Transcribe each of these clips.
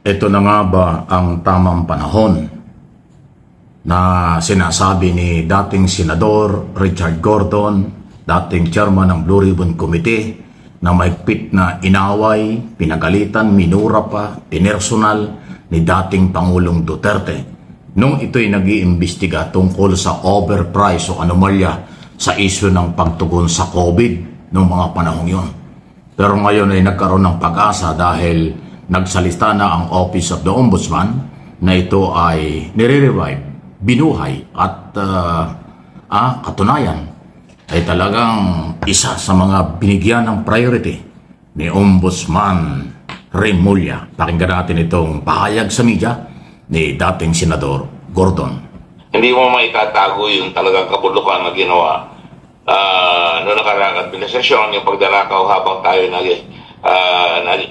Ito na nga ba ang tamang panahon na sinasabi ni dating Senador Richard Gordon, dating chairman ng Blue Ribbon Committee, na maigpit na inaway, pinagalitan, minura pa, pinersonal ni dating Pangulong Duterte nung ito'y nag-iimbestiga tungkol sa overprice o anomalya sa isyu ng pagtugon sa COVID noong mga panahong yon. Pero ngayon ay nagkaroon ng pag-asa dahil nagsalita na ang Office of the Ombudsman na ito ay nire-revive, binuhay at katunayan ay talagang isa sa mga binigyan ng priority ni Ombudsman Remulla. Pakinggan natin itong pahayag sa media ni dating Senador Gordon. Hindi mo maitatago yung talagang kabulukan na ginawa noong nakaraang administrasyon, yung pagdanakaw habang tayo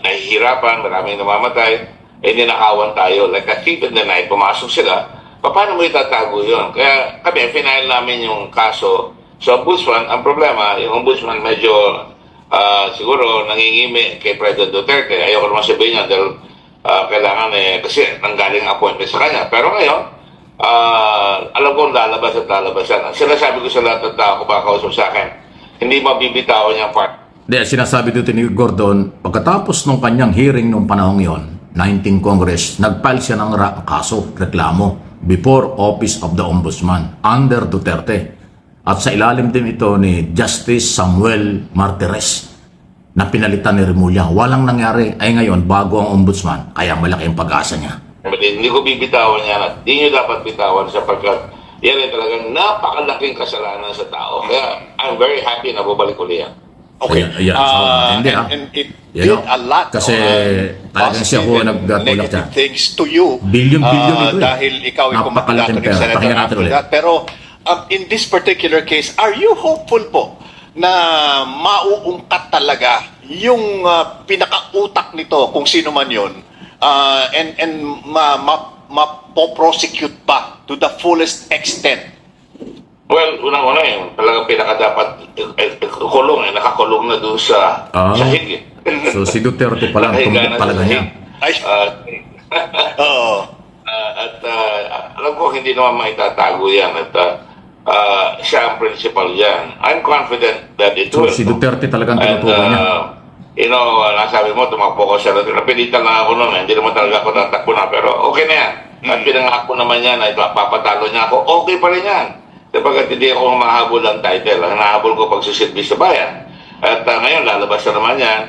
nahihirapan, maraming namamatay, ninakawan tayo. Like a thief in the night, pumasok sila. Paano mo itatago yun? Kaya kami, final namin yung kaso sa Ombudsman. Ang problema, yung Ombudsman medyo siguro nangingimi kay President Duterte. Ayoko naman sabihin niya dahil kailangan kasi nanggaling appointment sa kanya. Pero ngayon, alam kong lalabas at lalabasan. Sinasabi ko sa lahat ng tao kumakausap sa akin, hindi mabibitawan niyang part. Sinasabi dito ni Gordon, pagkatapos ng kanyang hearing noong panahong yon, 19 Congress, nagfile siya ng kaso, reklamo, before Office of the Ombudsman, under Duterte. At sa ilalim din ito ni Justice Samuel Martires na pinalitan ni Remulla. Walang nangyari ay ngayon bago ang Ombudsman, kaya malaki ang pag-asa niya. Hindi ko bibitawan yan at hindi nyo dapat bitawan sapagkat yan ay talagang napakalaking kasalanan sa tao. Kaya I'm very happy na bubalik ulit yan. Okay. And it did a lot. Kasi talagang siya ho nagtulak siya. Thanks to you. Billion-billion ito dahil ikaw ay napakalaking pera. Pakinggan natin ulit. Pero in this particular case, are you hopeful po na mauungkat talaga yung pinaka-utak nito, kung sino man yun, and ma-prosecute pa to the fullest extent? Well, unang-una yun, talagang pinaka-dapat kulong, nakakulong na doon sa hig. So si Duterte pa lang, tumulong talaga niya. Alam ko, hindi naman maitatago yan at siya ang principal yan. I'm confident that it will. So si Duterte talagang tinutukoy niya. Nasabi mo, tumakbo ko siya. Napilitan lang ako noon. Hindi naman talaga ako tatakbo na. Pero okay na yan. At pinangako naman yan na papatalo niya ako. Okay pa rin yan. Sapagkat hindi ako mahabol ang title. Ang nahabol ko pagsusilbi sa bayan. At ngayon, lalabas na naman yan.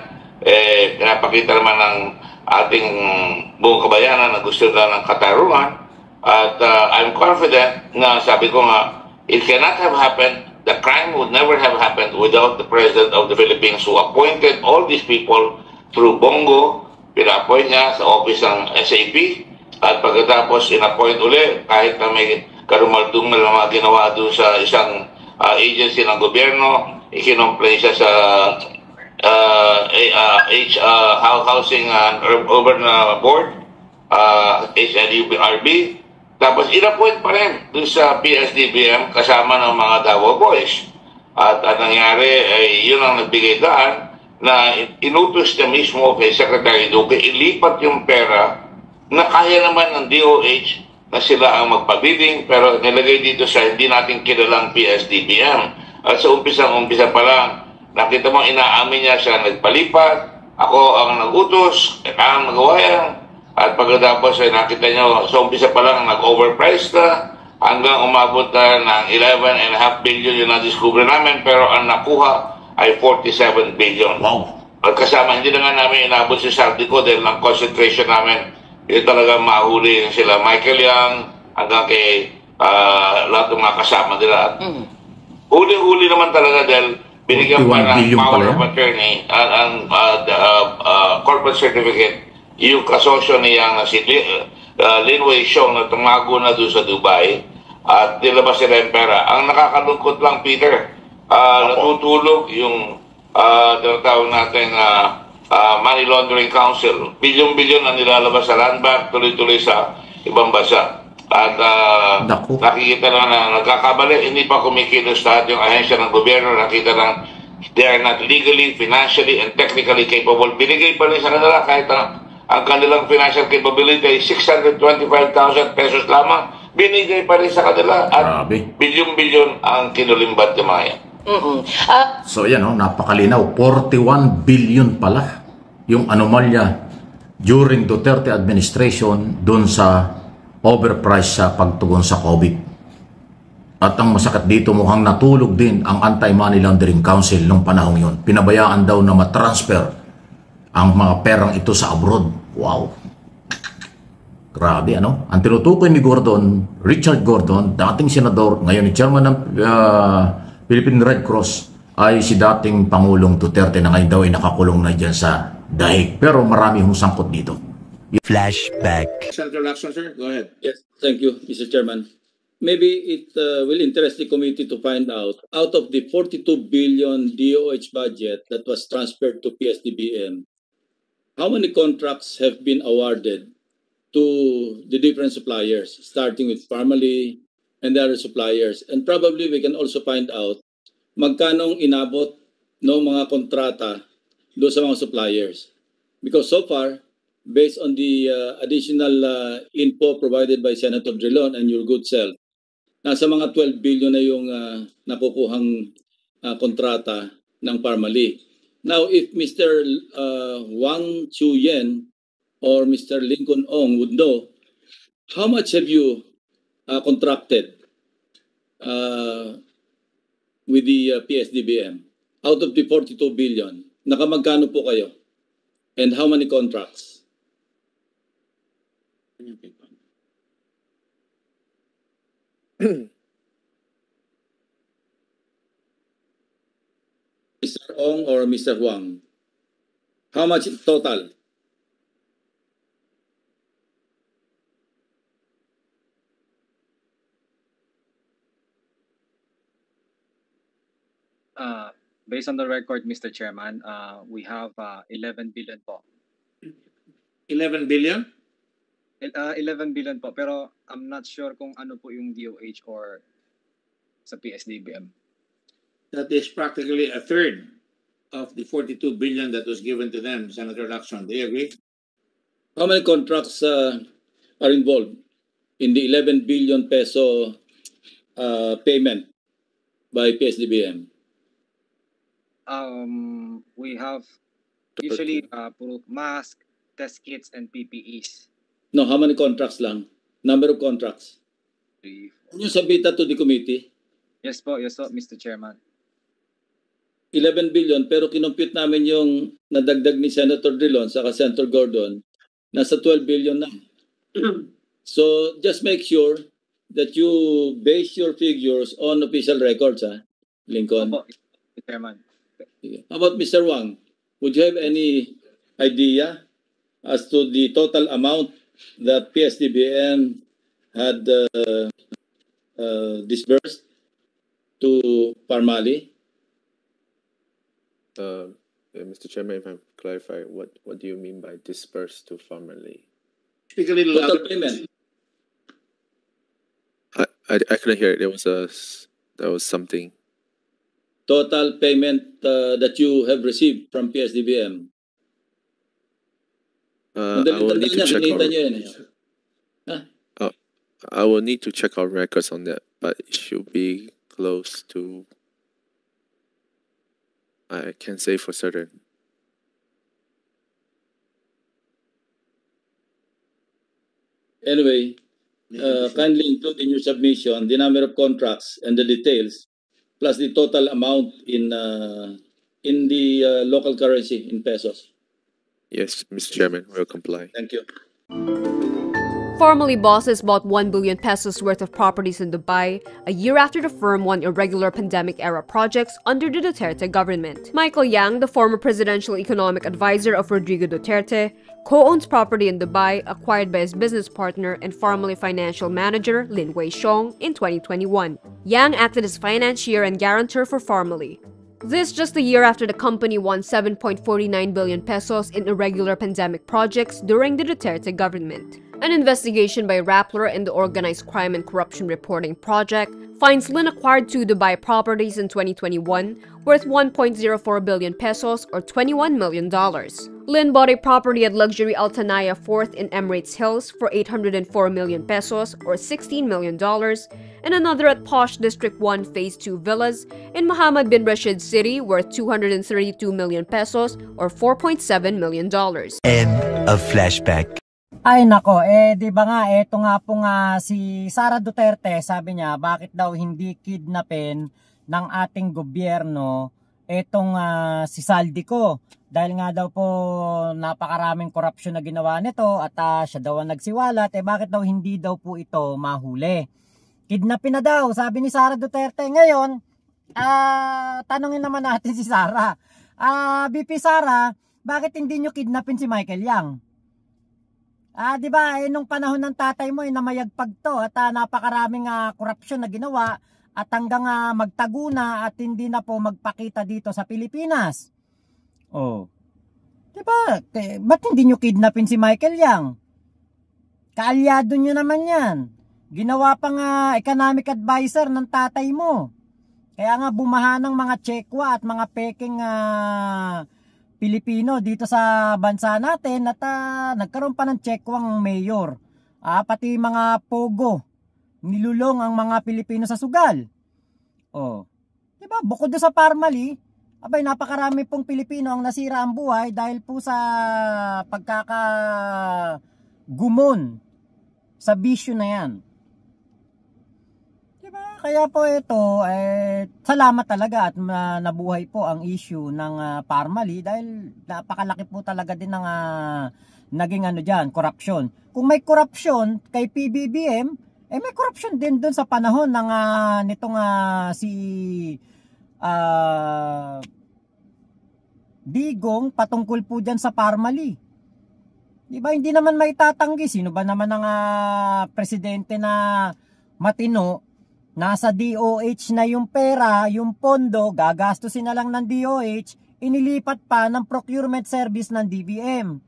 Pinapakita naman ng ating buong kabayanan na gusto nila ng katarungan. At I'm confident na sabi ko nga, it cannot have happened. The crime would never have happened without the President of the Philippines who appointed all these people through Bongo. Pina-appoint niya sa office ng SAP. At pagkatapos, in-appoint uli kahit na may karumaldumal na mga ginawa doon sa isang agency ng gobyerno. Ikinomplay siya sa Housing and Urban Board, HLURB. Tapos in-appoint pa rin doon sa PSDBM kasama ng mga Davao Boys. At ang nangyari ay yun ang nagbigay daan na inutos niya mismo kay Secretary Duque ilipat yung pera na kaya naman ng DOH na sila ang magpabidding pero nilagay dito sa hindi natin kilalang PSDBM. At sa umpisa pa lang, nakita mo inaamin niya siya nagpalipat, ako ang nagutos, ang nagawa yan. At pagkatapos ay nakita niyo, sa umpisa pa lang nag-overpriced na hanggang umabot na ng 11.5 billion yung na-discover namin pero ang nakuha ay 47 billion. Wow! At kasama, hindi na nga namin inabot si Saldico dahil ng concentration namin ito talaga mahuli sila Michael Yang hanggang kay lahat ng mga kasama nila. Huli-huli naman talaga dahil binigyan pa ng power of attorney ang corporate certificate yung kasosyo niya na si Lin Wei Xiong na tumago na doon sa Dubai at nilabas sila yung pera. Ang nakakalungkot lang, Peter, natutulog yung tinatawag natin Money Laundering Council. Bilyon-bilyon ang nilalabas sa land bank, tuloy-tuloy sa ibang bansa. At nakikita na nagkakabali, hindi pa kumikilos lahat yung ahensya ng gobyerno. Nakita lang they are not legally, financially, and technically capable. Binigay pa rin sa kanila kahit ang kanilang financial capability ay 625,000 pesos lamang. Binigay pa rin sa kanila at Grabe. bilyon-bilyon ang kinulimbat ng mga yan. So yan, napakalinaw. 41 billion pala yung anomalya during Duterte administration doon sa overprice sa pagtugon sa COVID. At ang masakit dito, mukhang natulog din ang Anti-Money Laundering Council nung panahong yon. Pinabayaan daw na matransfer ang mga perang ito sa abroad. Wow! Grabe, Ang tinutukoy ni Richard Gordon, dating senador, ngayon ni chairman ng Philippine Red Cross, ay si dating Pangulong Duterte na ngayon daw ay nakakulong na dyan sa dahig. Pero marami hong sangkot dito. Flashback. Senator Lacson, sir, go ahead. Yes, thank you, Mr. Chairman. Maybe it will interest the committee to find out of the 42 billion DOH budget that was transferred to PSDBM, how many contracts have been awarded to the different suppliers, starting with Parmalee and the other suppliers? And probably we can also find out magkanong inabot ng mga kontrata do sa mga suppliers. Because so far, based on the additional info provided by Senator Drilon and your good self, nasa mga 12 billion na yung nakukuhang kontrata ng Parmalee. Now, if Mr. Wang Chuyen or Mr. Lincoln Ong would know, how much have you contracted with the PSDBM? Out of the 42 billion, nakamagkano po kayo? And how many contracts? Mr. Ong or Mr. Huang? How much total? Based on the record, Mr. Chairman, we have 11 billion po. 11 billion? 11 billion po, pero I'm not sure kung ano po yung DOH or sa PSDBM. That is practically a third of the 42 billion that was given to them, Senator Lacson. Do you agree? How many contracts are involved in the 11 billion peso payment by PSDBM? We have usually puro mask, test kits, and PPEs. No, how many contracts lang? Number of contracts? 3, 4. Can you submit that to the committee? Yes po, Mr. Chairman. 11 billion, pero kinumpute namin yung nadagdag ni Senator Drilon sa Senator Gordon, nasa 12 billion na. So, just make sure that you base your figures on official records, Lincoln. Opo, Mr. Chairman. How about Mr. Wang? Would you have any idea as to the total amount that PSDBM had disbursed to Parmalee? Mr. Chairman, if I clarify, what do you mean by dispersed to Parmalee? Speak a little Total louder. payment. I couldn't hear it. There was something. Total payment that you have received from PSDBM. I will need to check Kinita nyo our, yun, I will need to check our records on that, but it should be close to. I can't say for certain. Anyway, kindly include in your submission the number of contracts and the details, plus the total amount in the local currency in pesos. Yes, Mr. Chairman, we'll comply. Thank you. Formerly, bosses bought 1 billion pesos worth of properties in Dubai a year after the firm won irregular pandemic-era projects under the Duterte government. Michael Yang, the former presidential economic advisor of Rodrigo Duterte, co-owns property in Dubai acquired by his business partner and formerly financial manager Lin Wei-Xiong in 2021. Yang acted as financier and guarantor for Formerly. This just a year after the company won 7.49 billion pesos in irregular pandemic projects during the Duterte government. An investigation by Rappler and the Organized Crime and Corruption Reporting Project finds Lin acquired 2 Dubai properties in 2021 worth 1.04 billion pesos or $21 million. Lynn bought a property at luxury Altanaya 4th in Emirates Hills for 804 million pesos or $16 million, and another at Posh District 1 Phase 2 Villas in Mohammed bin Rashid City worth 232 million pesos or $4.7 million. End of flashback. Ay nako, di ba nga, eto nga po nga si Sara Duterte, sabi niya, bakit daw hindi kidnapin ng ating gobyerno etong si Saldico? Dahil nga daw po napakaraming korupsyon na ginawa nito at siya daw ang nagsiwalat, bakit daw hindi daw po ito mahuli? Kidnapin na daw, sabi ni Sara Duterte. Ngayon, tanungin naman natin si Sara. BP Sara, bakit hindi nyo kidnapin si Michael Yang? Di ba, nung panahon ng tatay mo, namayagpag to at napakaraming korupsyon na ginawa at hanggang magtago na at hindi na po magpakita dito sa Pilipinas. Oh. Diba? Ba't hindi nyo kidnapin si Michael Yang? Kaalyado nyo naman yan. Ginawa pang economic advisor ng tatay mo. Kaya nga bumaha ng mga Tsekwa at mga peking Pilipino dito sa bansa natin at nagkaroon pa ng Tsekwang mayor. Pati mga pogo. Nilulong ang mga Pilipino sa sugal. Oh. Diba? Bukod doon sa Parmali, abay, napakarami pong Pilipino ang nasira ang buhay dahil po sa pagkakagumon sa bisyo na yan. Diba? Kaya po ito, salamat talaga at nabuhay po ang issue ng Parmali dahil napakalaki po talaga din ng naging dyan, korupsyon. Kung may korupsyon kay PBBM, may korupsyon din dun sa panahon ng nitong si Digong patungkol po dyan sa Parmali. Diba, hindi naman maitatanggi. Sino ba naman ang presidente na matino, nasa DOH na yung pera, yung pondo, gagastusin na lang ng DOH, inilipat pa ng procurement service ng DBM.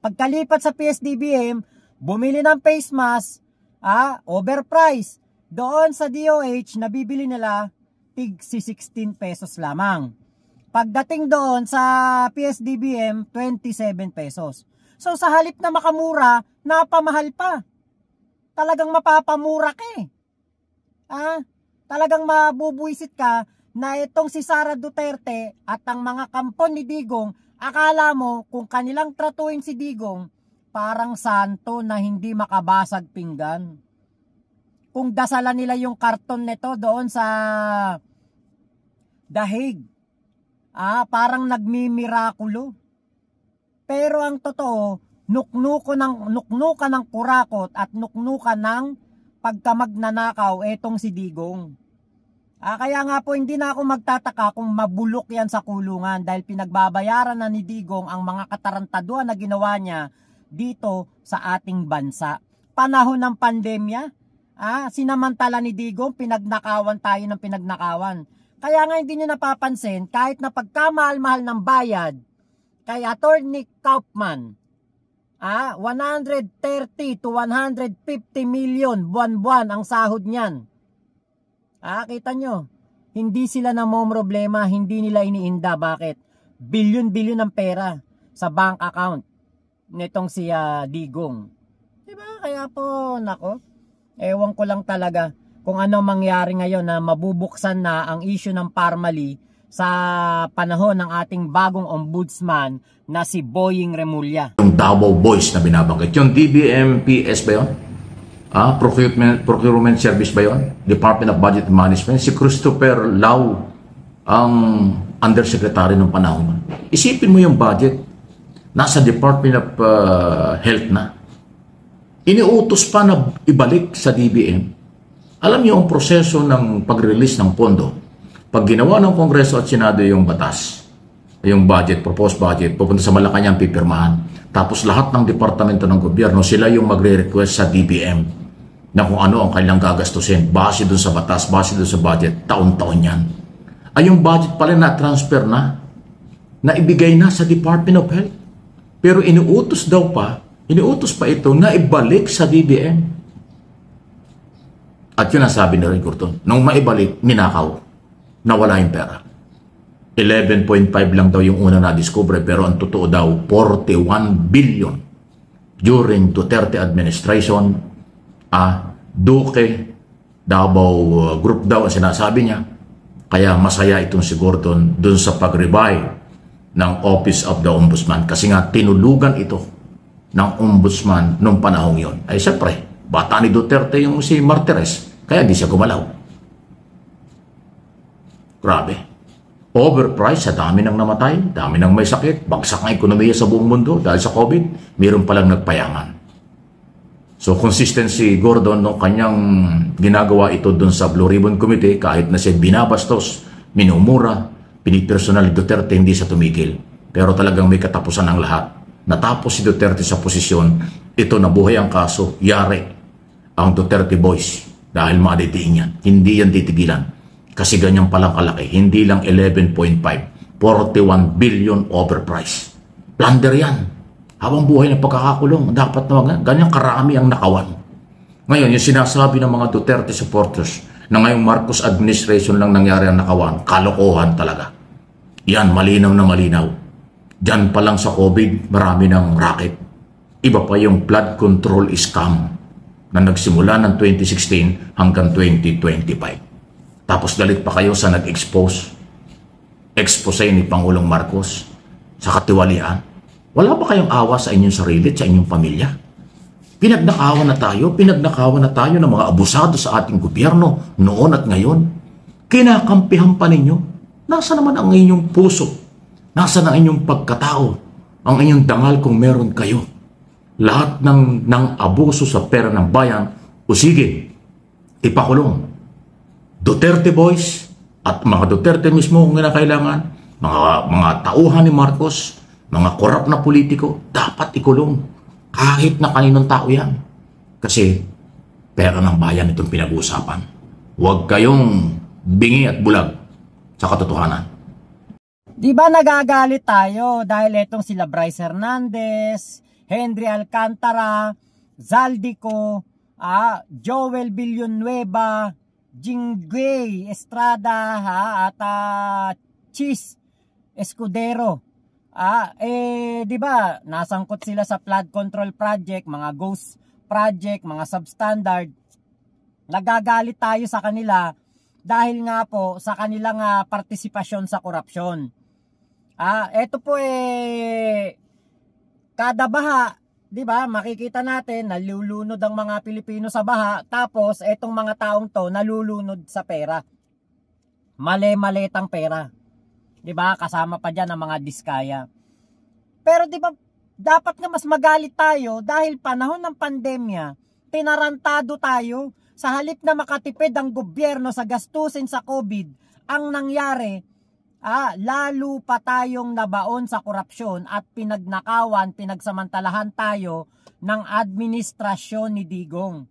Pagkalipat sa PSDBM, bumili ng face mask, overprice. Doon sa DOH, nabibili nila tig 16 pesos lamang. Pagdating doon sa PSDBM, 27 pesos. So sa halip na makamura, napamahal pa. Talagang mapapamura ka Talagang mabubuisit ka na itong si Sara Duterte at ang mga kampon ni Digong, akala mo kung kanilang tratuin si Digong, parang santo na hindi makabasag pinggan. Kung dasalan nila yung karton nito doon sa Dahig, parang nagmimirakulo. Pero ang totoo, nuknukan ng kurakot at nuknukan ng pagkamagnanakaw etong si Digong. Kaya nga po hindi na ako magtataka kung mabulok yan sa kulungan dahil pinagbabayaran na ni Digong ang mga katarantaduhan na ginawa niya dito sa ating bansa. Panahon ng pandemya, sinamantala ni Digong, pinagnakawan tayo ng pinagnakawan. Kaya nga hindi nyo napapansin, kahit na pagkamahal-mahal ng bayad, kay Attorney Kaufman, 130 to 150 million buwan-buwan ang sahod niyan. Kita nyo, hindi sila namomroblema, hindi nila iniinda. Bakit? Bilyon-bilyon ng pera sa bank account nitong si Digong. Diba? Kaya po, nako, ewan ko lang talaga kung ano mangyari ngayon na mabubuksan na ang issue ng Parmali sa panahon ng ating bagong ombudsman na si Boying Remulla. Yung Davao Boys na binabanggit, yung DBM-PS ba yun? Procurement Service ba yun? Department of Budget and Management. Si Christopher Lau ang undersecretary ng panahon. Isipin mo yung budget. Nasa Department of Health na. Iniutos pa na ibalik sa DBM. Alam niyo ang proseso ng pag-release ng pondo. Pag ginawa ng Kongreso at Senado yung batas, yung budget, proposed budget, pupunta sa Malacanang pipirmahan. Tapos lahat ng departamento ng gobyerno, sila yung magre-request sa DBM na kung ano ang kailang gagastusin, base dun sa batas, base dun sa budget, taon-taon yan. Ay yung budget pala na-transfer na ibigay na sa Department of Health. Pero iniutos pa ito na ibalik sa DBM. At yun ang sabi ni Ray Curton, nung maibalik, ninakaw, nawala yung pera. 11.5 lang daw yung una na-discover, pero ang totoo daw 41 billion during Duterte administration. Duque, Davao Group daw ang sinasabi niya. Kaya masaya itong si Gordon dun sa pag-revive ng Office of the Ombudsman, kasi nga tinulugan ito ng Ombudsman nung panahong yon. Ay syempre, bata ni Duterte yung si Martires, kaya di siya gumalaw. Grabe. Overpriced, sa dami nang namatay, dami nang may sakit, bagsak ng ekonomiya sa buong mundo dahil sa COVID, mayroon palang nagpayaman. So consistent si Gordon no kanyang ginagawa ito dun sa Blue Ribbon Committee, kahit na siya binabastos, minumura, pinipersonal Duterte, hindi siya tumigil. Pero talagang may katapusan ang lahat. Natapos si Duterte sa posisyon, ito nabuhay ang kaso, yari ang Duterte Boys dahil madidiin yan. Hindi yan titigilan. Kasi ganyan palang kalaki, hindi lang 11.5, 41 billion overpriced. Plunder yan. Habang buhay ng pagkakakulong, dapat na ganyan karami ang nakawan. Ngayon, yung sinasabi ng mga Duterte supporters na ngayong Marcos administration lang nangyari ang nakawan, kalokohan talaga. Yan, malinaw na malinaw. Diyan pa lang sa COVID, marami ng racket. Iba pa yung flood control scam na nagsimula ng 2016 hanggang 2025. Tapos galit pa kayo sa expose ni Pangulong Marcos sa katiwalian. Wala ba kayong awa sa inyong sarili at sa inyong pamilya? Pinagnakawan na tayo ng mga abusado sa ating gobyerno noon at ngayon. Kinakampihan pa ninyo. Nasa naman ang inyong puso? Nasa ang inyong pagkatao? Ang inyong dangal kung meron kayo? Lahat ng abuso sa pera ng bayan, o sige, ipakulong. Duterte Boys at mga Duterte mismo kung kinakailangan, mga tauhan ni Marcos, mga korap na politiko, dapat ikulong. Kahit na kaninong tao yan. Kasi pera ng bayan itong pinag-uusapan. Huwag kayong bingi at bulag sa katotohanan. Di ba nagagalit tayo dahil itong sila Bryce Hernandez, Henry Alcantara, Zaldico, Joel Villanueva, Jingwei Estrada at Chis Escudero. Di ba nasangkot sila sa flood control project, mga ghost project, mga substandard. Nagagalit tayo sa kanila dahil nga po sa kanilang partisipasyon sa korupsyon. Ito po kada baha, di ba, makikita natin nalulunod ang mga Pilipino sa baha, tapos etong mga taong to nalulunod sa pera. Mali-maletang pera. Di ba? Kasama pa diyan ang mga diskaya. Pero di ba dapat nga mas magalit tayo dahil panahon ng pandemya, tinarantado tayo. Sa halip na makatipid ang gobyerno sa gastusin sa COVID, ang nangyari, lalo pa tayong nabaon sa korupsyon at pinagnakawan, pinagsamantalahan tayo ng administrasyon ni Digong.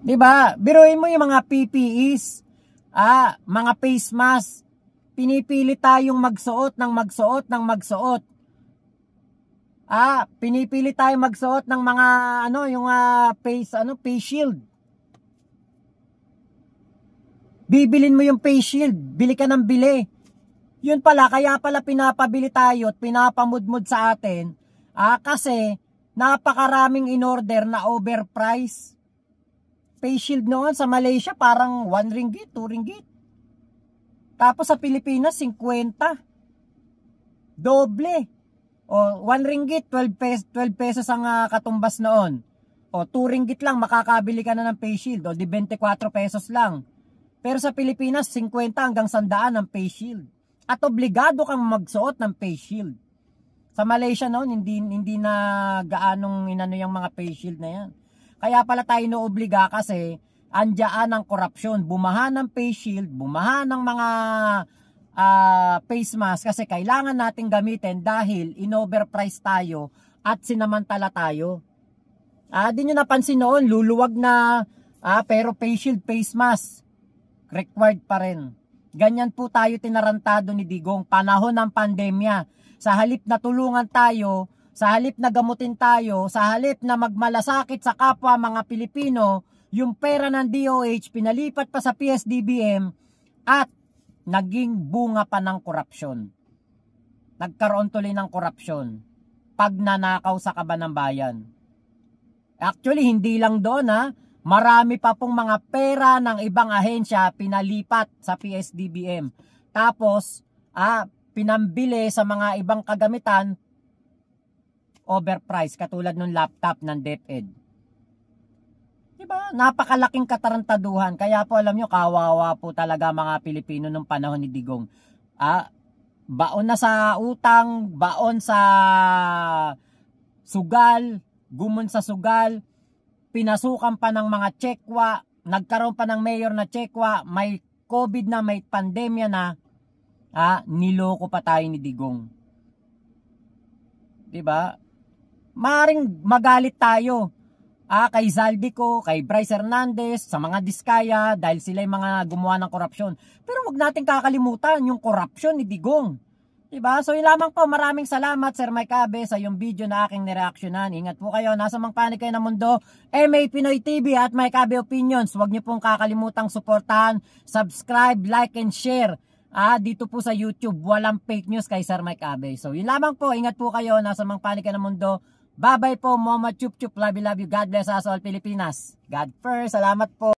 Diba? Biruin mo yung mga PPEs, mga face mask, pinipili tayong magsuot ng magsuot. Pinipili tayong magsuot ng mga face shield. Bibilin mo yung face shield, bili ka ng bili. Yun pala, kaya pala pinapabili tayo at pinapamudmud sa atin, kasi napakaraming in-order na overprice. Face shield noon sa Malaysia parang 1 ringgit, 2 ringgit. Tapos sa Pilipinas 50. Doble. O 1 ringgit, 12 pesos ang katumbas noon. O 2 ringgit lang makakabili ka na ng face shield, o di 24 pesos lang. Pero sa Pilipinas, 50 hanggang 100 ang face shield. At obligado kang magsuot ng face shield. Sa Malaysia noon, hindi na gaanong inano yung mga face shield na yan. Kaya pala tayo noobliga kasi andyan ang korupsyon. Bumaha ng face shield, bumaha ng mga face mask kasi kailangan natin gamitin dahil in-overprice tayo at sinamantala tayo. Di nyo napansin noon, luluwag na pero face shield, face mask required pa rin. Ganyan po tayo tinarantado ni Digong panahon ng pandemya. Sa halip na tulungan tayo, sa halip na gamutin tayo, sa halip na magmalasakit sa kapwa mga Pilipino, yung pera ng DOH, pinalipat pa sa PSDBM at naging bunga pa ng korupsyon. Nagkaroon tuloy ng korupsyon. Pagnanakaw sa kaban ng bayan. Actually, hindi lang doon marami pa pong mga pera ng ibang ahensya pinalipat sa PSDBM. Tapos, pinambili sa mga ibang kagamitan, overpriced, katulad ng laptop ng DepEd. Diba? Napakalaking katarantaduhan. Kaya po alam nyo, kawawa po talaga mga Pilipino nung panahon ni Digong. Baon na sa utang, baon sa sugal, gumon sa sugal, pinasukan pa ng mga tsekwa, nagkaroon pa ng mayor na tsekwa, may COVID na, may pandemya na, niloko pa tayo ni Digong. Diba? Maring magalit tayo kay Zaldico, kay Bryce Hernandez, sa mga Diskaya, dahil sila yung mga gumawa ng korupsyon. Pero wag natin kakalimutan yung korupsyon ni Digong. Diba? So yun lamang po, maraming salamat Sir Mike Abe sa yung video na aking nireaksyonan. Ingat po kayo, nasa mang panig kayo ng mundo. MA Pinoy TV at Mike Abe Opinions. Huwag niyo pong kakalimutang suportahan, subscribe, like and share. Dito po sa YouTube, walang fake news kay Sir Mike Abe. So yun lamang po, ingat po kayo, nasa mang panig kayo ng mundo. Bye bye po, Mama Chup Chup, love you, God bless us all Pilipinas. God first, salamat po.